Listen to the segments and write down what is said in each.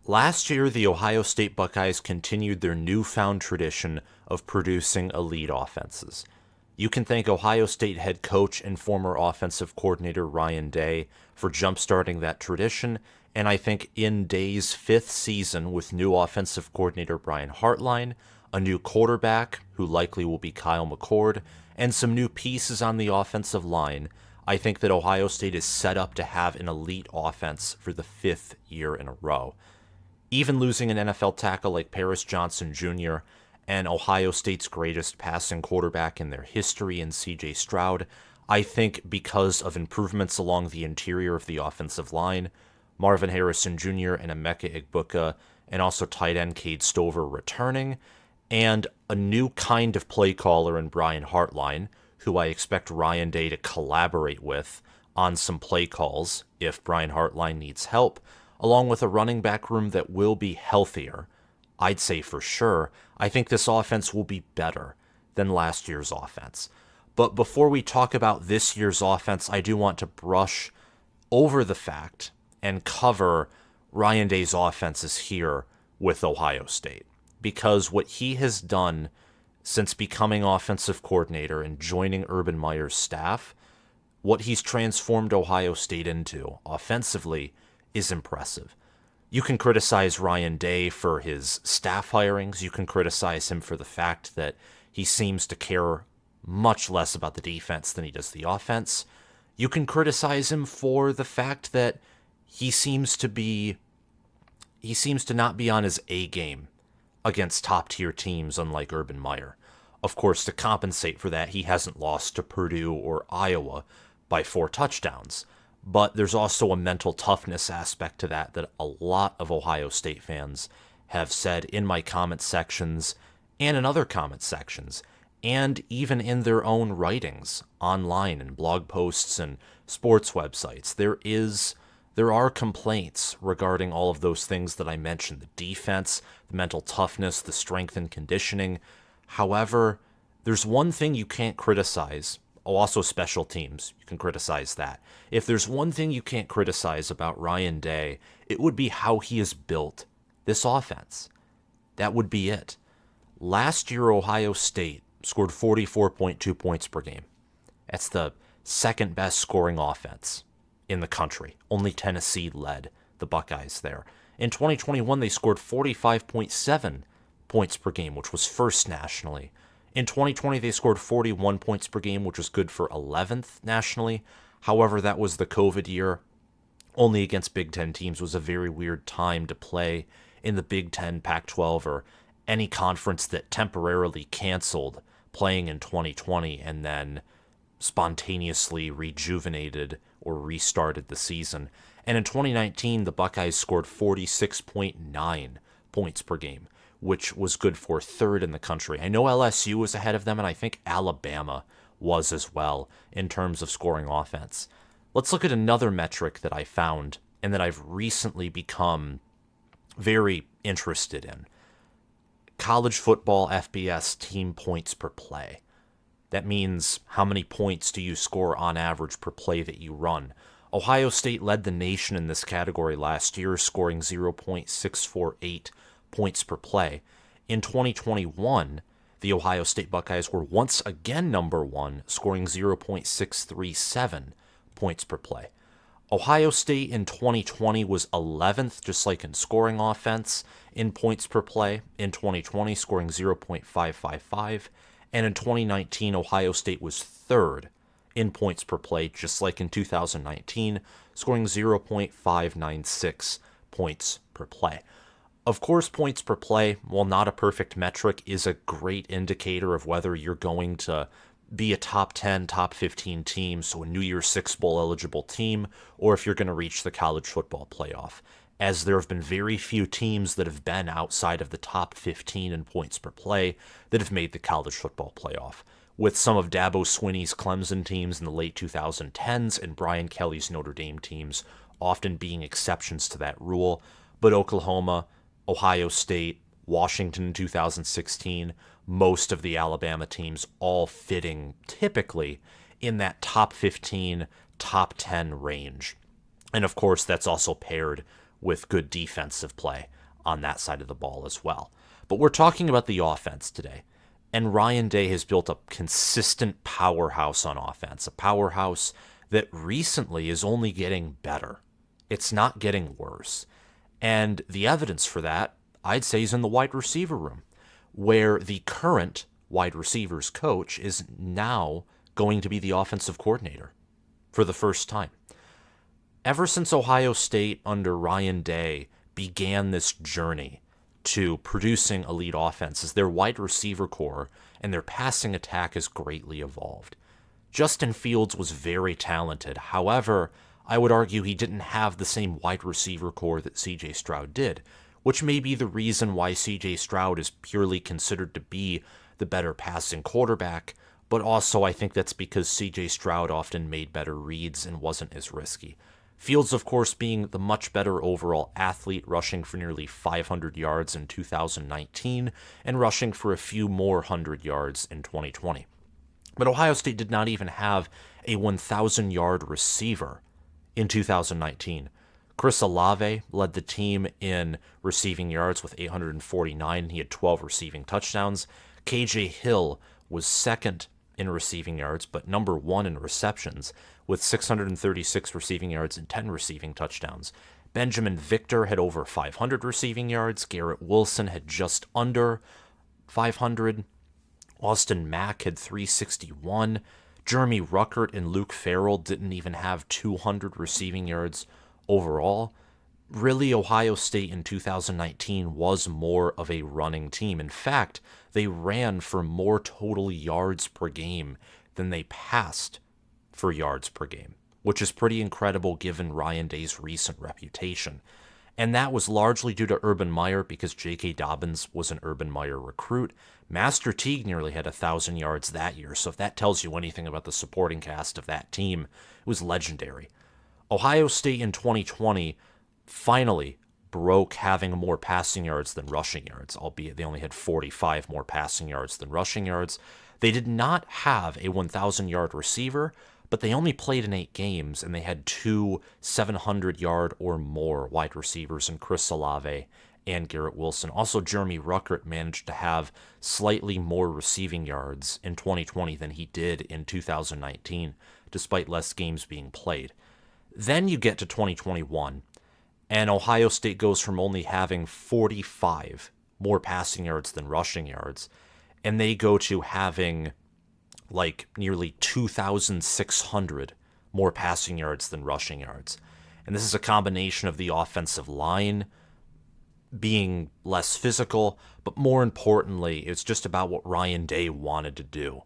Last year, the Ohio State Buckeyes continued their newfound tradition of producing elite offenses. You can thank Ohio State head coach and former offensive coordinator Ryan Day for jumpstarting that tradition, and I think in Day's fifth season with new offensive coordinator Brian Hartline, a new quarterback, who likely will be Kyle McCord, and some new pieces on the offensive line, I think that Ohio State is set up to have an elite offense for the fifth year in a row. Even losing an NFL tackle like Paris Johnson Jr. and Ohio State's greatest passing quarterback in their history in C.J. Stroud, I think because of improvements along the interior of the offensive line, Marvin Harrison Jr. and Emeka Egbuka, and also tight end Cade Stover returning, and a new kind of play caller in Brian Hartline, who I expect Ryan Day to collaborate with on some play calls if Brian Hartline needs help, along with a running back room that will be healthier. I'd say for sure, I think this offense will be better than last year's offense. But before we talk about this year's offense, I do want to brush over the fact and cover Ryan Day's offenses here with Ohio State. Because what he has done since becoming offensive coordinator and joining Urban Meyer's staff, what he's transformed Ohio State into offensively is impressive. You can criticize Ryan Day for his staff hirings. You can criticize him for the fact that he seems to care much less about the defense than he does the offense. You can criticize him for the fact that he seems to not be on his A game against top-tier teams unlike Urban Meyer. Of course, to compensate for that, he hasn't lost to Purdue or Iowa by 4 touchdowns. But there's also a mental toughness aspect to that a lot of Ohio State fans have said in my comment sections and in other comment sections, and even in their own writings online and blog posts and sports websites. There are complaints regarding all of those things that I mentioned, the defense, the mental toughness, the strength and conditioning. However, there's one thing you can't criticize. Oh, also special teams. You can criticize that. If there's one thing you can't criticize about Ryan Day, it would be how he has built this offense. That would be it. Last year, Ohio State scored 44.2 points per game. That's the second best scoring offense in the country. Only Tennessee led the Buckeyes there. In 2021, they scored 45.7 points per game, which was first nationally. In 2020, they scored 41 points per game, which was good for 11th nationally. However, that was the COVID year. Only against Big Ten teams. It was a very weird time to play in the Big Ten, Pac-12, or any conference that temporarily canceled playing in 2020 and then spontaneously rejuvenated or restarted the season. And in 2019, the Buckeyes scored 46.9 points per game, which was good for third in the country. I know LSU was ahead of them, and I think Alabama was as well in terms of scoring offense. Let's look at another metric that I found and that I've recently become very interested in. College football FBS team points per play. That means how many points do you score on average per play that you run. Ohio State led the nation in this category last year, scoring 0.648 points per play. In 2021, the Ohio State Buckeyes were once again number one, scoring 0.637 points per play. Ohio State in 2020 was 11th, just like in scoring offense, in points per play. In 2020, scoring 0.555. And in 2019, Ohio State was third in points per play, just like in 2019, scoring 0.596 points per play. Of course, points per play, while not a perfect metric, is a great indicator of whether you're going to be a top 10, top 15 team, so a New Year's Six Bowl eligible team, or if you're going to reach the college football playoff, as there have been very few teams that have been outside of the top 15 in points per play that have made the college football playoff, with some of Dabo Swinney's Clemson teams in the late 2010s and Brian Kelly's Notre Dame teams often being exceptions to that rule, but Oklahoma, Ohio State, Washington in 2016, most of the Alabama teams all fitting typically in that top 15, top 10 range. And of course, that's also paired with good defensive play. on that side of the ball as well. But we're talking about the offense today. And Ryan Day has built a consistent powerhouse on offense, a powerhouse that recently is only getting better. It's not getting worse. And the evidence for that, I'd say, is in the wide receiver room, where the current wide receivers coach is now going to be the offensive coordinator for the first time. Ever since Ohio State under Ryan Day began this journey to producing elite offenses, their wide receiver core and their passing attack has greatly evolved. Justin Fields was very talented. However, I would argue he didn't have the same wide receiver core that C.J. Stroud did, which may be the reason why C.J. Stroud is purely considered to be the better passing quarterback, but also I think that's because C.J. Stroud often made better reads and wasn't as risky. Fields, of course, being the much better overall athlete, rushing for nearly 500 yards in 2019 and rushing for a few more 100 yards in 2020. But Ohio State did not even have a 1,000-yard receiver in 2019. Chris Olave led the team in receiving yards with 849. He had 12 receiving touchdowns. KJ Hill was second in receiving yards, but number one in receptions with 636 receiving yards and 10 receiving touchdowns. Benjamin Victor had over 500 receiving yards. Garrett Wilson had just under 500. Austin Mack had 361. Jeremy Ruckert and Luke Farrell didn't even have 200 receiving yards overall. Really, Ohio State in 2019 was more of a running team. In fact, they ran for more total yards per game than they passed for yards per game, which is pretty incredible given Ryan Day's recent reputation. And that was largely due to Urban Meyer because J.K. Dobbins was an Urban Meyer recruit. Master Teague nearly had 1,000 yards that year, so if that tells you anything about the supporting cast of that team, it was legendary. Ohio State in 2020 finally broke having more passing yards than rushing yards, albeit they only had 45 more passing yards than rushing yards. They did not have a 1,000-yard receiver, but they only played in 8 games, and they had 2 700-yard or more wide receivers in Chris Olave and Garrett Wilson. Also, Jeremy Ruckert managed to have slightly more receiving yards in 2020 than he did in 2019, despite less games being played. Then you get to 2021, and Ohio State goes from only having 45 more passing yards than rushing yards, and they go to having like nearly 2,600 more passing yards than rushing yards. And this is a combination of the offensive line being less physical, but more importantly, it's just about what Ryan Day wanted to do.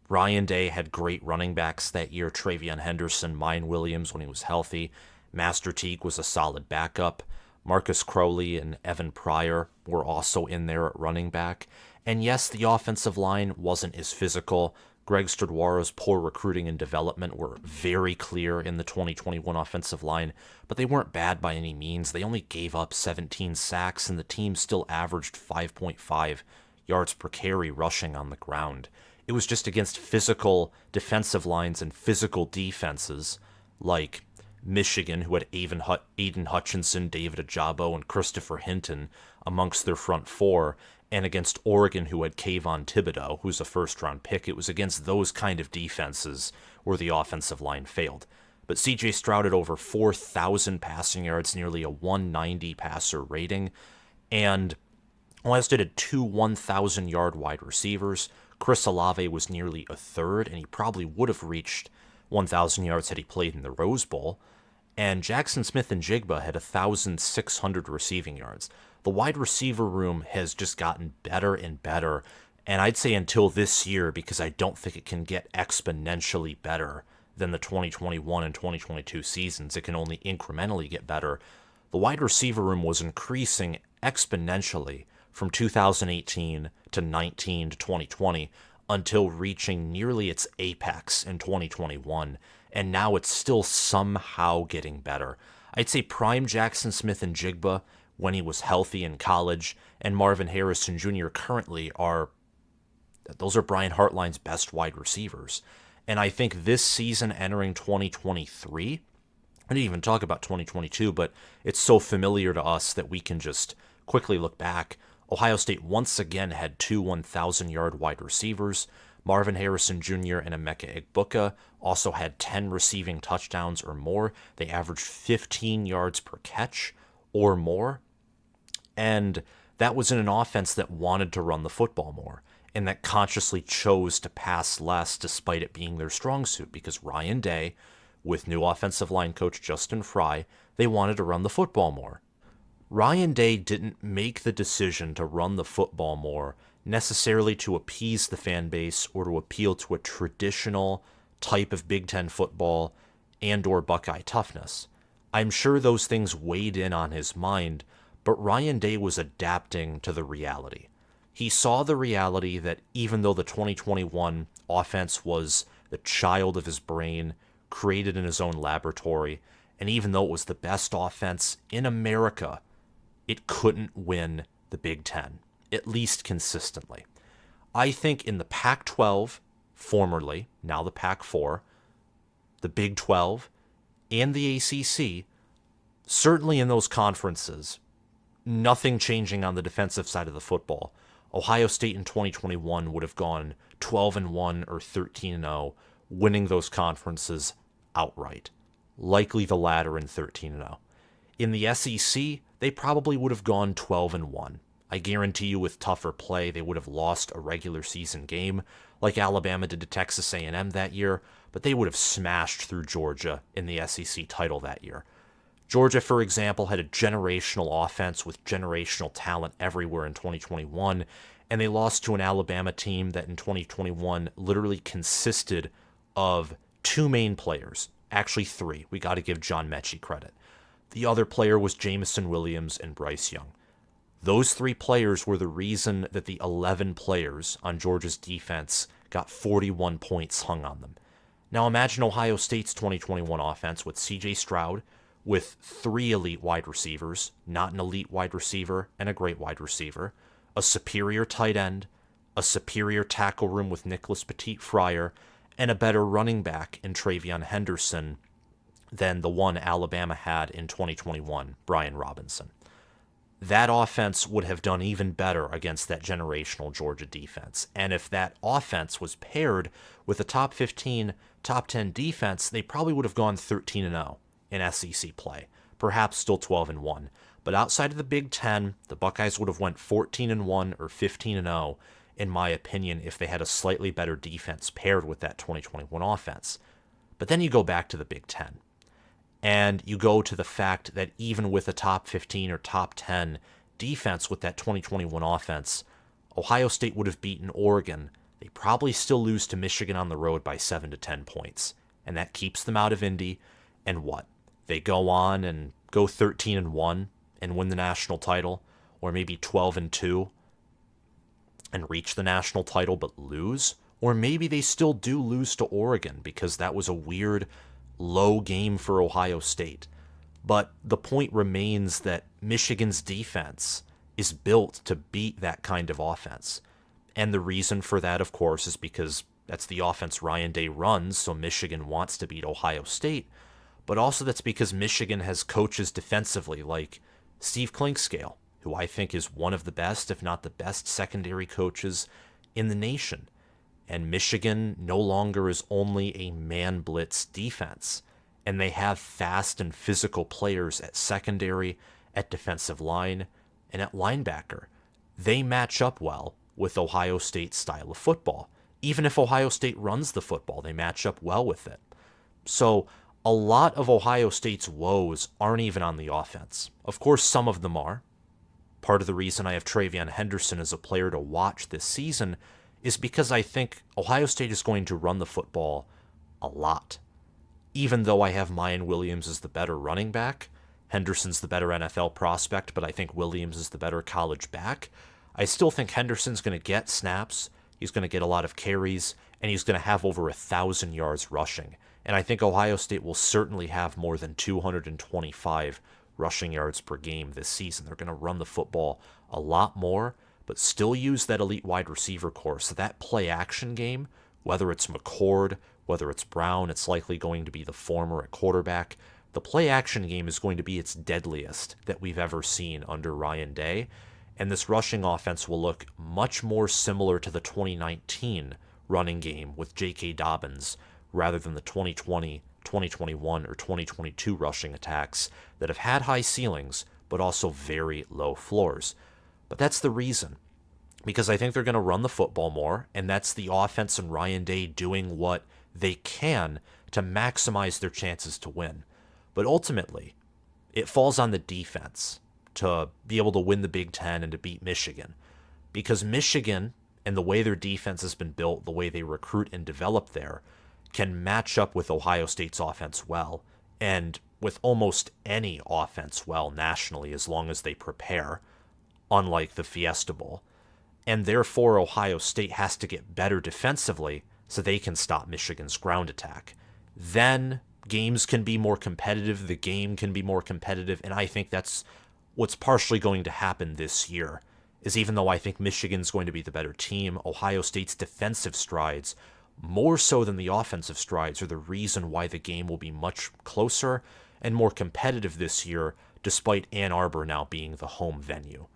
Ryan Day had great running backs that year, TreVeyon Henderson, Miyan Williams when he was healthy. Master Teague was a solid backup. Marcus Crowley and Evan Pryor were also in there at running back. And yes, the offensive line wasn't as physical. Greg Stradwara's poor recruiting and development were very clear in the 2021 offensive line, but they weren't bad by any means. They only gave up 17 sacks, and the team still averaged 5.5 yards per carry rushing on the ground. It was just against physical defensive lines and physical defenses like Michigan, who had Aiden Hutchinson, David Ajabo, and Christopher Hinton amongst their front four, and against Oregon, who had Kayvon Thibodeau, who's a first-round pick. It was against those kind of defenses where the offensive line failed. But C.J. Stroud had over 4,000 passing yards, nearly a 190 passer rating, and Ohio State had 2 1,000-yard wide receivers. Chris Olave was nearly a third, and he probably would have reached 1,000 yards had he played in the Rose Bowl. And Jackson Smith and Jigba had 1,600 receiving yards. The wide receiver room has just gotten better and better, and I'd say until this year, because I don't think it can get exponentially better than the 2021 and 2022 seasons. It can only incrementally get better. The wide receiver room was increasing exponentially from 2018 to 19 to 2020 until reaching nearly its apex in 2021, and now it's still somehow getting better. I'd say prime Jackson Smith and Jigba when he was healthy in college, and Marvin Harrison Jr. currently those are Brian Hartline's best wide receivers. And I think this season entering 2023, I didn't even talk about 2022, but it's so familiar to us that we can just quickly look back. Ohio State once again had two 1,000-yard wide receivers. Marvin Harrison Jr. and Emeka Egbuka also had 10 receiving touchdowns or more. They averaged 15 yards per catch or more. And that was in an offense that wanted to run the football more and that consciously chose to pass less despite it being their strong suit, because Ryan Day, with new offensive line coach Justin Fry, they wanted to run the football more. Ryan Day didn't make the decision to run the football more necessarily to appease the fan base or to appeal to a traditional type of Big Ten football and or Buckeye toughness. I'm sure those things weighed in on his mind, but Ryan Day was adapting to the reality. He saw the reality that even though the 2021 offense was the child of his brain, created in his own laboratory, and even though it was the best offense in America, it couldn't win the Big Ten, at least consistently. I think in the Pac-12, formerly, now the Pac-4, the Big 12, and the ACC, certainly in those conferences, nothing changing on the defensive side of the football. Ohio State in 2021 would have gone 12-1 or 13-0, winning those conferences outright. Likely the latter in 13-0. In the SEC, they probably would have gone 12-1. I guarantee you with tougher play, they would have lost a regular season game like Alabama did to Texas A&M that year, but they would have smashed through Georgia in the SEC title that year. Georgia, for example, had a generational offense with generational talent everywhere in 2021, and they lost to an Alabama team that in 2021 literally consisted of two main players. Actually, three. We got to give John Mechie credit. The other player was Miyan Williams and Bryce Young. Those three players were the reason that the 11 players on Georgia's defense got 41 points hung on them. Now imagine Ohio State's 2021 offense with C.J. Stroud, with three elite wide receivers, not an elite wide receiver and a great wide receiver, a superior tight end, a superior tackle room with Nicholas Petit-Fryer, and a better running back in TreVeyon Henderson than the one Alabama had in 2021, Brian Robinson. That offense would have done even better against that generational Georgia defense. And if that offense was paired with a top 15, top 10 defense, they probably would have gone 13-0 in SEC play, perhaps still 12-1. But outside of the Big Ten, the Buckeyes would have went 14-1 or 15-0, in my opinion, if they had a slightly better defense paired with that 2021 offense. But then you go back to the Big Ten, and you go to the fact that even with a top 15 or top 10 defense with that 2021 offense, Ohio State would have beaten Oregon. They probably still lose to Michigan on the road by 7 to 10 points. And that keeps them out of Indy. And what? They go on and go 13-1 and win the national title, or maybe 12-2 and reach the national title but lose? Or maybe they still do lose to Oregon because that was a weird low game for Ohio State. But the point remains that Michigan's defense is built to beat that kind of offense. And the reason for that, of course, is because that's the offense Ryan Day runs, so Michigan wants to beat Ohio State. But also that's because Michigan has coaches defensively like Steve Clinkscale, who I think is one of the best, if not the best, secondary coaches in the nation. And Michigan no longer is only a man blitz defense. And they have fast and physical players at secondary, at defensive line, and at linebacker. They match up well with Ohio State's style of football. Even if Ohio State runs the football, they match up well with it. So a lot of Ohio State's woes aren't even on the offense. Of course, some of them are. Part of the reason I have TreVeyon Henderson as a player to watch this season is because I think Ohio State is going to run the football a lot. Even though I have Miyan Williams as the better running back, Henderson's the better NFL prospect, but I think Williams is the better college back, I still think Henderson's going to get snaps, he's going to get a lot of carries, and he's going to have over 1,000 yards rushing. And I think Ohio State will certainly have more than 225 rushing yards per game this season. They're going to run the football a lot more, but still use that elite wide receiver core. So that play action game, whether it's McCord, whether it's Brown, it's likely going to be the former at quarterback. the play action game is going to be its deadliest that we've ever seen under Ryan Day, and this rushing offense will look much more similar to the 2019 running game with J.K. Dobbins rather than the 2020, 2021, or 2022 rushing attacks that have had high ceilings but also very low floors. But that's the reason, because I think they're going to run the football more, and that's the offense and Ryan Day doing what they can to maximize their chances to win. But ultimately, it falls on the defense to be able to win the Big Ten and to beat Michigan. Because Michigan and the way their defense has been built, the way they recruit and develop there, can match up with Ohio State's offense well, and with almost any offense well nationally as long as they prepare, unlike the Fiesta Bowl. And therefore, Ohio State has to get better defensively so they can stop Michigan's ground attack. Then games can be more competitive, the game can be more competitive, and I think that's what's partially going to happen this year, is even though I think Michigan's going to be the better team, Ohio State's defensive strides, more so than the offensive strides, are the reason why the game will be much closer and more competitive this year, despite Ann Arbor now being the home venue.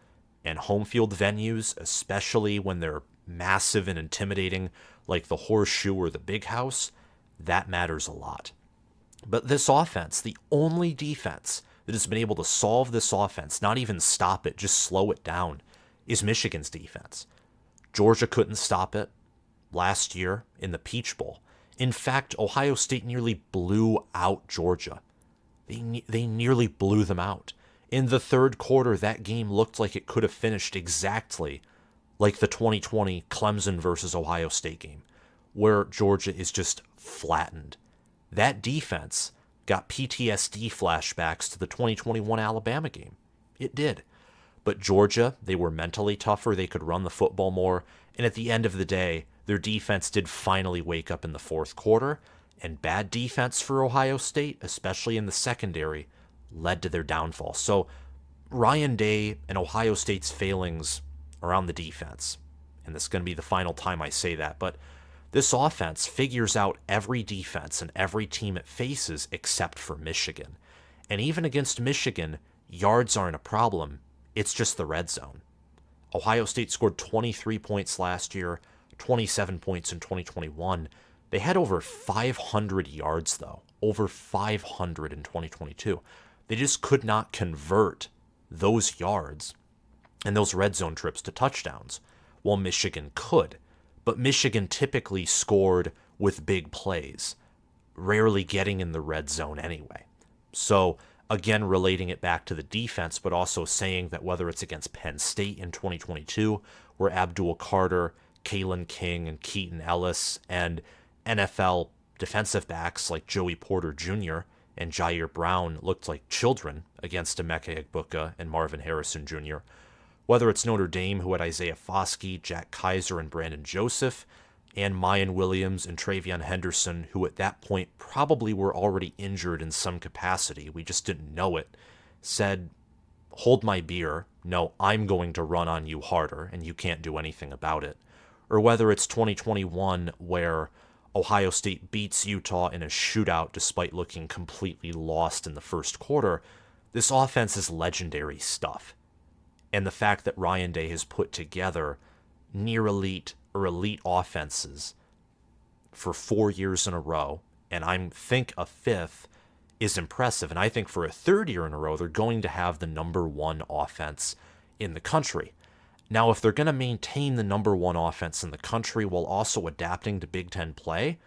And home field venues, especially when they're massive and intimidating, like the Horseshoe or the Big House, that matters a lot. But this offense, the only defense that has been able to solve this offense, not even stop it, just slow it down, is Michigan's defense. Georgia couldn't stop it last year in the Peach Bowl. In fact, Ohio State nearly blew out Georgia. They nearly blew them out. In the third quarter, that game looked like it could have finished exactly like the 2020 Clemson versus Ohio State game, where Georgia is just flattened. That defense got PTSD flashbacks to the 2021 Alabama game. It did. But Georgia, they were mentally tougher, they could run the football more, and at the end of the day, their defense did finally wake up in the fourth quarter, and bad defense for Ohio State, especially in the secondary, led to their downfall. So Ryan Day and Ohio State's failings are on the defense, and this is going to be the final time I say that, but this offense figures out every defense and every team it faces except for Michigan. And even against Michigan, yards aren't a problem. It's just the red zone. Ohio State scored 23 points last year, 27 points in 2021. They had over 500 yards, though. Over 500 in 2022. They just could not convert those yards and those red zone trips to touchdowns, while Michigan could. But Michigan typically scored with big plays, rarely getting in the red zone anyway. So, again, relating it back to the defense, but also saying that whether it's against Penn State in 2022, where Abdul Carter, Kalen King, and Keaton Ellis, and NFL defensive backs like Joey Porter Jr. and Jair Brown looked like children against Emeka Egbuka and Marvin Harrison Jr., whether it's Notre Dame, who had Isaiah Foskey, Jack Kaiser, and Brandon Joseph, and Miyan Williams and TreVeyon Henderson, who at that point probably were already injured in some capacity, we just didn't know it, said, "Hold my beer, no, I'm going to run on you harder, and you can't do anything about it." Or whether it's 2021, where Ohio State beats Utah in a shootout despite looking completely lost in the first quarter, this offense is legendary stuff. And the fact that Ryan Day has put together near elite or elite offenses for 4 years in a row, and I think a fifth, is impressive. And I think for a third year in a row, they're going to have the number one offense in the country. Now, if they're going to maintain the number one offense in the country while also adapting to Big Ten play,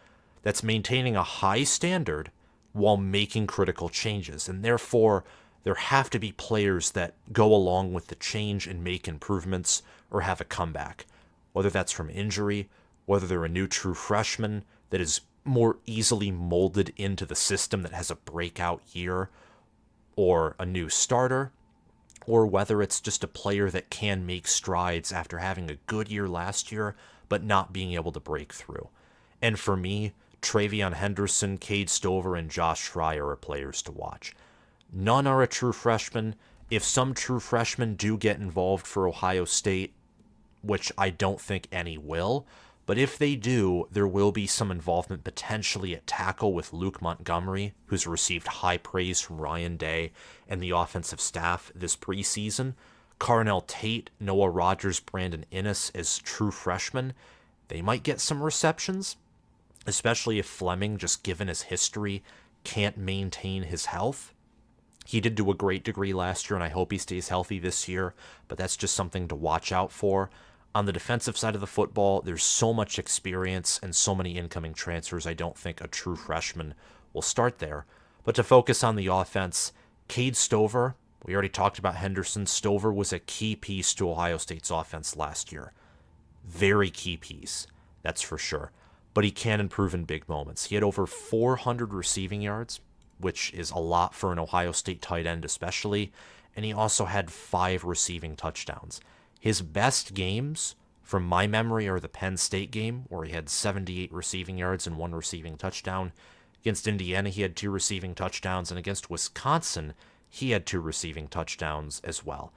that's maintaining a high standard while making critical changes. And therefore, there have to be players that go along with the change and make improvements or have a comeback, whether that's from injury, whether they're a new true freshman that is more easily molded into the system that has a breakout year, or a new starter, or whether it's just a player that can make strides after having a good year last year but not being able to break through. And for me, TreVeyon Henderson, Cade Stover, and Josh Fryer are players to watch. None are a true freshman. If some true freshmen do get involved for Ohio State, which I don't think any will, But if they do, there will be some involvement potentially at tackle with Luke Montgomery, who's received high praise from Ryan Day and the offensive staff this preseason. Carnell Tate, Noah Rogers, Brandon Innes as true freshmen. They might get some receptions, especially if Fleming, just given his history, can't maintain his health. He did to a great degree last year, and I hope he stays healthy this year, but that's just something to watch out for. On the defensive side of the football, there's so much experience and so many incoming transfers, I don't think a true freshman will start there. But to focus on the offense, Cade Stover, we already talked about Henderson. Stover was a key piece to Ohio State's offense last year. Very key piece, that's for sure. But he can improve in big moments. He had over 400 receiving yards, which is a lot for an Ohio State tight end especially, and he also had 5 receiving touchdowns. His best games, from my memory, are the Penn State game, where he had 78 receiving yards and 1 receiving touchdown. Against Indiana, he had 2 receiving touchdowns, and against Wisconsin, he had 2 receiving touchdowns as well.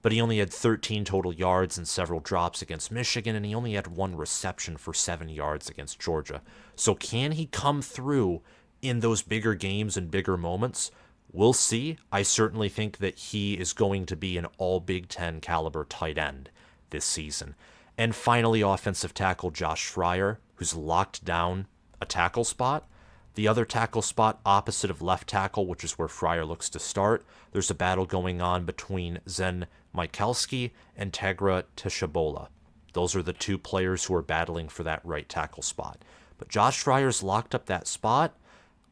But he only had 13 total yards and several drops against Michigan, and he only had 1 reception for 7 yards against Georgia. So can he come through in those bigger games and bigger moments? We'll see. I certainly think that he is going to be an all Big Ten caliber tight end this season. And finally, offensive tackle Josh Fryer, who's locked down a tackle spot. The other tackle spot opposite of left tackle, which is where Fryer looks to start, there's a battle going on between Zen Michalski and Tegra Tishabola. Those are the 2 players who are battling for that right tackle spot. But Josh Fryer's locked up that spot.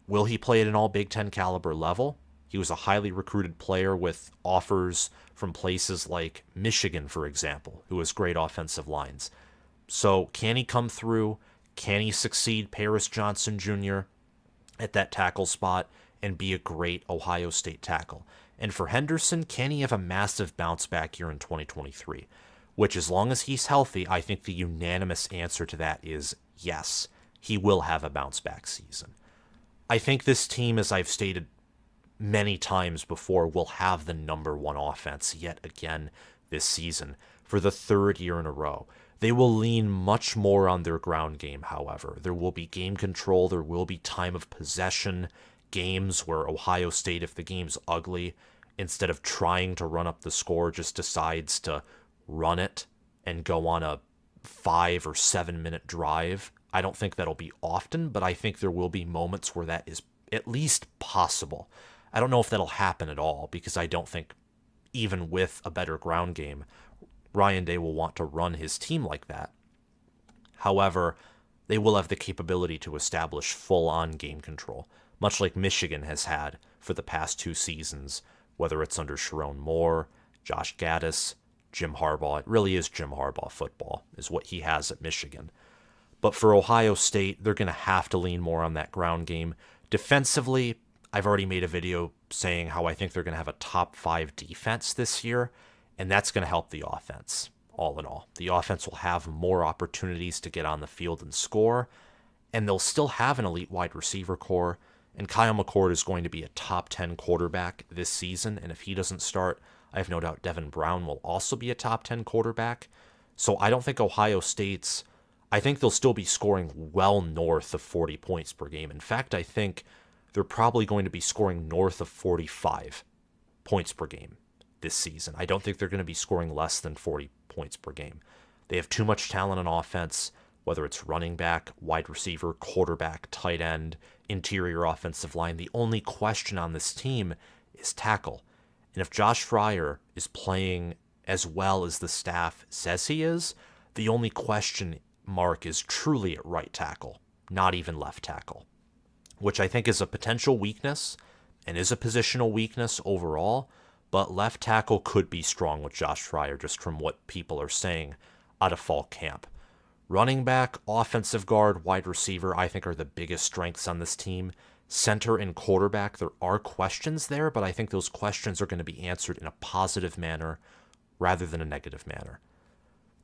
Will he play at an all Big Ten caliber level? He was a highly recruited player with offers from places like Michigan, for example, who has great offensive lines. So can he come through? Can he succeed Paris Johnson Jr. at that tackle spot and be a great Ohio State tackle? And for Henderson, can he have a massive bounce back year in 2023? Which, as long as he's healthy, I think the unanimous answer to that is yes, he will have a bounce back season. I think this team, as I've stated many times before, will have the number 1 offense yet again this season for the 3rd year in a row. They will lean much more on their ground game, however. There will be game control, there will be time of possession, games where Ohio State, if the game's ugly, instead of trying to run up the score, just decides to run it and go on a 5 or 7 minute drive. I don't think that'll be often, but I think there will be moments where that is at least possible. I don't know if that'll happen at all, because I don't think, even with a better ground game, Ryan Day will want to run his team like that. However, they will have the capability to establish full-on game control, much like Michigan has had for the past 2 seasons, whether it's under Sharon Moore, Josh Gaddis, Jim Harbaugh. It really is Jim Harbaugh football, is what he has at Michigan. But for Ohio State, they're going to have to lean more on that ground game. Defensively, I've already made a video saying how I think they're going to have a top 5 defense this year, and that's going to help the offense, all in all. The offense will have more opportunities to get on the field and score, and they'll still have an elite wide receiver core, and Kyle McCord is going to be a top 10 quarterback this season, and if he doesn't start, I have no doubt Devin Brown will also be a top 10 quarterback. So I don't think Ohio State's... I think they'll still be scoring well north of 40 points per game. In fact, I think they're probably going to be scoring north of 45 points per game this season. I don't think they're going to be scoring less than 40 points per game. They have too much talent on offense, whether it's running back, wide receiver, quarterback, tight end, interior offensive line. The only question on this team is tackle. And if Josh Fryer is playing as well as the staff says he is, the only question mark is truly at right tackle, not even left tackle, which I think is a potential weakness and is a positional weakness overall, but left tackle could be strong with Josh Fryer just from what people are saying out of fall camp. Running back, offensive guard, wide receiver, I think are the biggest strengths on this team. Center and quarterback, there are questions there, but I think those questions are going to be answered in a positive manner rather than a negative manner.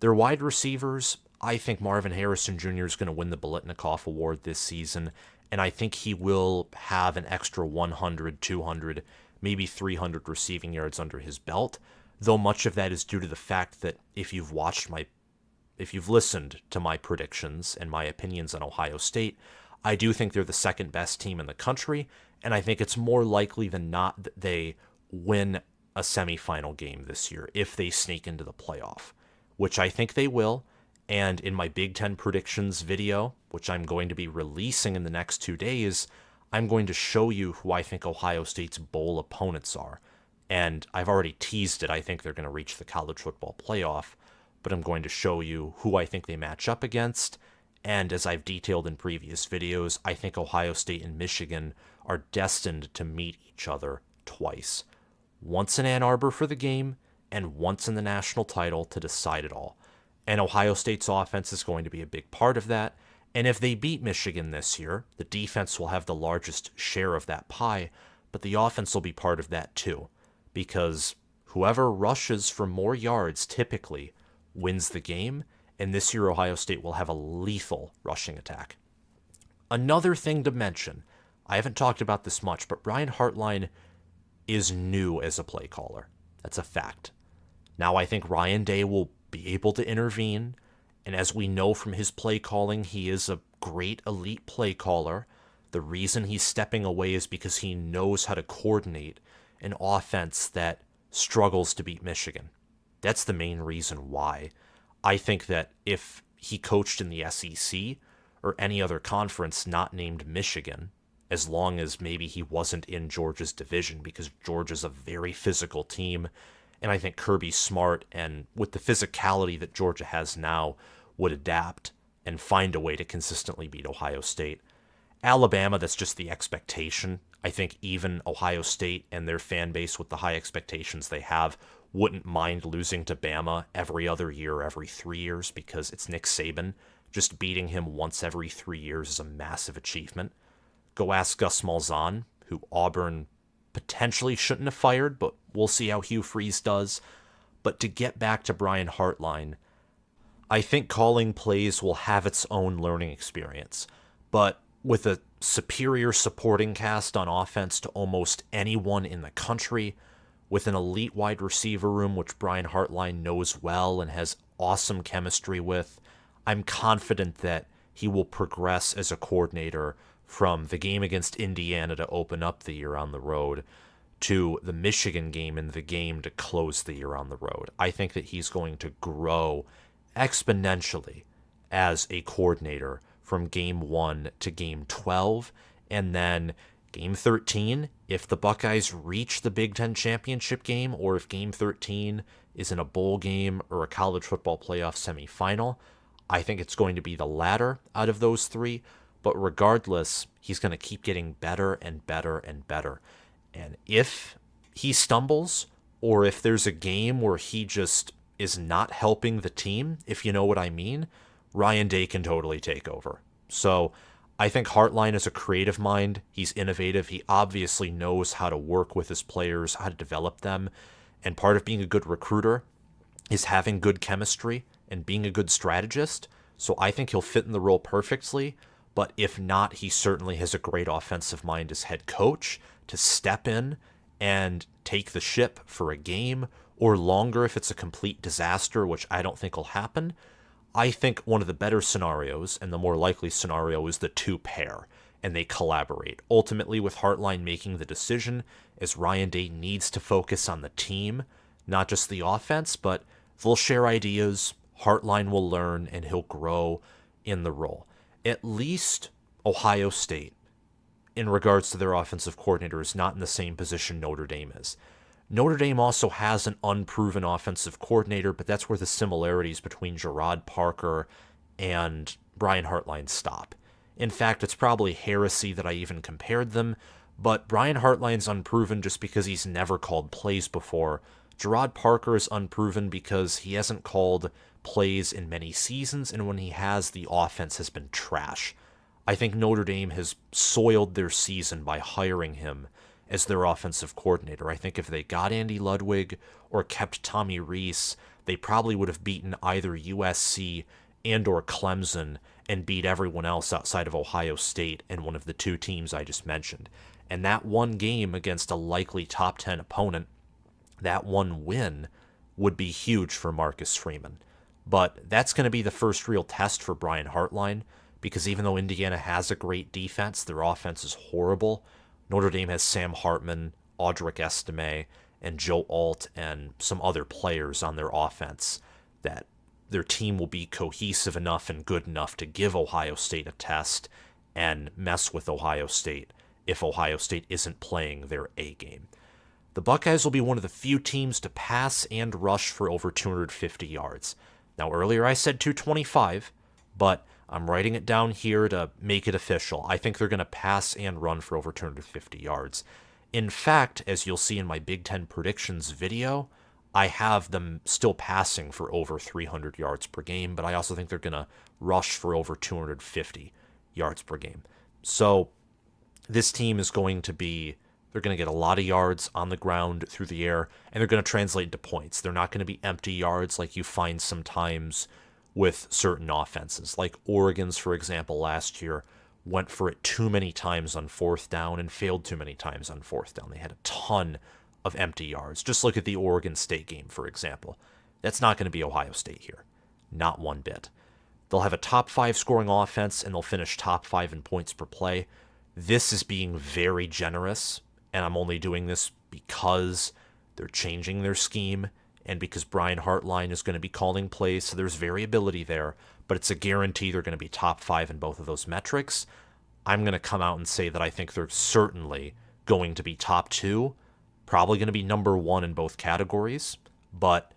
Their wide receivers, I think Marvin Harrison Jr. is going to win the Biletnikoff Award this season, and I think he will have an extra 100, 200, maybe 300 receiving yards under his belt, though much of that is due to the fact that if you've watched if you've listened to my predictions and my opinions on Ohio State, I do think they're the second best team in the country, and I think it's more likely than not that they win a semifinal game this year if they sneak into the playoff, which I think they will. And in my Big Ten predictions video, which I'm going to be releasing in the next 2 days, I'm going to show you who I think Ohio State's bowl opponents are. And I've already teased it. I think they're going to reach the college football playoff, but I'm going to show you who I think they match up against. And as I've detailed in previous videos, I think Ohio State and Michigan are destined to meet each other twice. Once in Ann Arbor for the game, and once in the national title to decide it all. And Ohio State's offense is going to be a big part of that. And if they beat Michigan this year, the defense will have the largest share of that pie, but the offense will be part of that too. Because whoever rushes for more yards typically wins the game, and this year Ohio State will have a lethal rushing attack. Another thing to mention, I haven't talked about this much, but Brian Hartline is new as a play caller. That's a fact. Now I think Ryan Day will be able to intervene, and as we know from his play calling, he is a great elite play caller. The reason he's stepping away is because he knows how to coordinate an offense that struggles to beat Michigan. That's the main reason why. I think that if he coached in the SEC or any other conference not named Michigan, as long as maybe he wasn't in Georgia's division, because Georgia's a very physical team, and I think Kirby's smart, and with the physicality that Georgia has now, would adapt and find a way to consistently beat Ohio State. Alabama, that's just the expectation. I think even Ohio State and their fan base with the high expectations they have wouldn't mind losing to Bama every other year, every 3 years, because it's Nick Saban. Just beating him once every 3 years is a massive achievement. Go ask Gus Malzahn, who Auburn potentially shouldn't have fired, but we'll see how Hugh Freeze does. But to get back to Brian Hartline, I think calling plays will have its own learning experience. But with a superior supporting cast on offense to almost anyone in the country, with an elite wide receiver room, which Brian Hartline knows well and has awesome chemistry with, I'm confident that he will progress as a coordinator from the game against Indiana to open up the year on the road to the Michigan game and the game to close the year on the road. I think that he's going to grow exponentially as a coordinator from game 1 to game 12, and then game 13, if the Buckeyes reach the Big Ten championship game, or if game 13 is in a bowl game or a college football playoff semifinal, I think it's going to be the latter out of those three. But regardless, he's going to keep getting better and better and better. And if he stumbles, or if there's a game where he just is not helping the team, if you know what I mean, Ryan Day can totally take over. So I think Hartline is a creative mind. He's innovative. He obviously knows how to work with his players, how to develop them. And part of being a good recruiter is having good chemistry and being a good strategist. So I think he'll fit in the role perfectly. But if not, he certainly has a great offensive mind as head coach to step in and take the ship for a game or longer if it's a complete disaster, which I don't think will happen. I think one of the better scenarios, and the more likely scenario, is the two pair, and they collaborate. Ultimately, with Hartline making the decision, as Ryan Day needs to focus on the team, not just the offense, but they'll share ideas, Hartline will learn, and he'll grow in the role. At least Ohio State, in regards to their offensive coordinator, is not in the same position Notre Dame is. Notre Dame also has an unproven offensive coordinator, but that's where the similarities between Gerard Parker and Brian Hartline stop. In fact, it's probably heresy that I even compared them, but Brian Hartline's unproven just because he's never called plays before. Gerard Parker is unproven because he hasn't called plays in many seasons, and when he has, the offense has been trash. I think Notre Dame has soiled their season by hiring him as their offensive coordinator. I think if they got Andy Ludwig or kept Tommy Rees, they probably would have beaten either USC and or Clemson and beat everyone else outside of Ohio State and one of the two teams I just mentioned. And that one game against a likely top 10 opponent, that one win, would be huge for Marcus Freeman. But that's going to be the first real test for Brian Hartline, because even though Indiana has a great defense, their offense is horrible. Notre Dame has Sam Hartman, Audric Estime, and Joe Alt, and some other players on their offense that their team will be cohesive enough and good enough to give Ohio State a test and mess with Ohio State if Ohio State isn't playing their A game. The Buckeyes will be one of the few teams to pass and rush for over 250 yards. Now, earlier I said 225, but I'm writing it down here to make it official. I think they're going to pass and run for over 250 yards. In fact, as you'll see in my Big Ten predictions video, I have them still passing for over 300 yards per game, but I also think they're going to rush for over 250 yards per game. So this team is going to be, they're going to get a lot of yards on the ground through the air, and they're going to translate into points. They're not going to be empty yards like you find sometimes with certain offenses. Like Oregon's, for example, last year went for it too many times on fourth down and failed too many times on fourth down. They had a ton of empty yards. Just look at the Oregon State game, for example. That's not going to be Ohio State here. Not one bit. They'll have a top 5 scoring offense, and they'll finish top 5 in points per play. This is being very generous, and I'm only doing this because they're changing their scheme and because Brian Hartline is going to be calling plays, so there's variability there, but it's a guarantee they're going to be top 5 in both of those metrics. I'm going to come out and say that I think they're certainly going to be top 2, probably going to be number 1 in both categories, but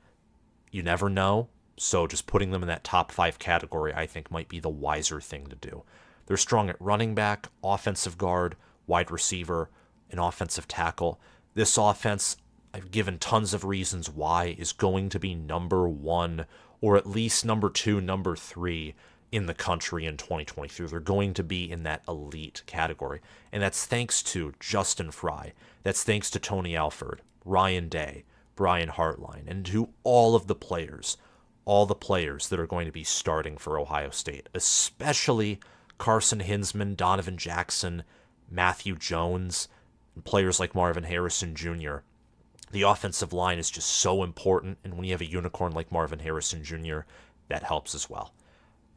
you never know. So just putting them in that top 5 category, I think, might be the wiser thing to do. They're strong at running back, offensive guard, wide receiver, and offensive tackle. This offense, I've given tons of reasons why, is going to be number 1 or at least number 2, number 3 in the country in 2023. They're going to be in that elite category. And that's thanks to Justin Fry. That's thanks to Tony Alford, Ryan Day, Brian Hartline, and to all the players that are going to be starting for Ohio State, especially Carson Hinsman, Donovan Jackson, Matthew Jones, and players like Marvin Harrison Jr. The offensive line is just so important, and when you have a unicorn like Marvin Harrison Jr., that helps as well.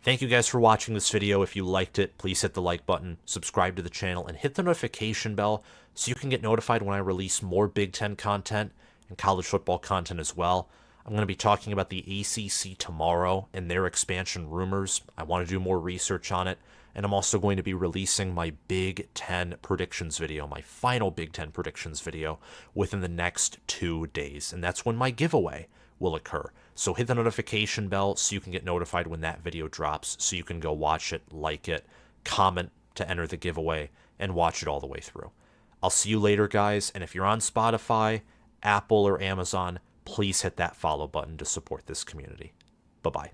Thank you guys for watching this video. If you liked it, please hit the like button, subscribe to the channel, and hit the notification bell so you can get notified when I release more Big Ten content and college football content as well. I'm going to be talking about the ACC tomorrow and their expansion rumors. I want to do more research on it. And I'm also going to be releasing my Big Ten predictions video, my final Big Ten predictions video, within the next 2 days. And that's when my giveaway will occur. So hit the notification bell so you can get notified when that video drops, so you can go watch it, like it, comment to enter the giveaway, and watch it all the way through. I'll see you later, guys. And if you're on Spotify, Apple, or Amazon, please hit that follow button to support this community. Bye-bye.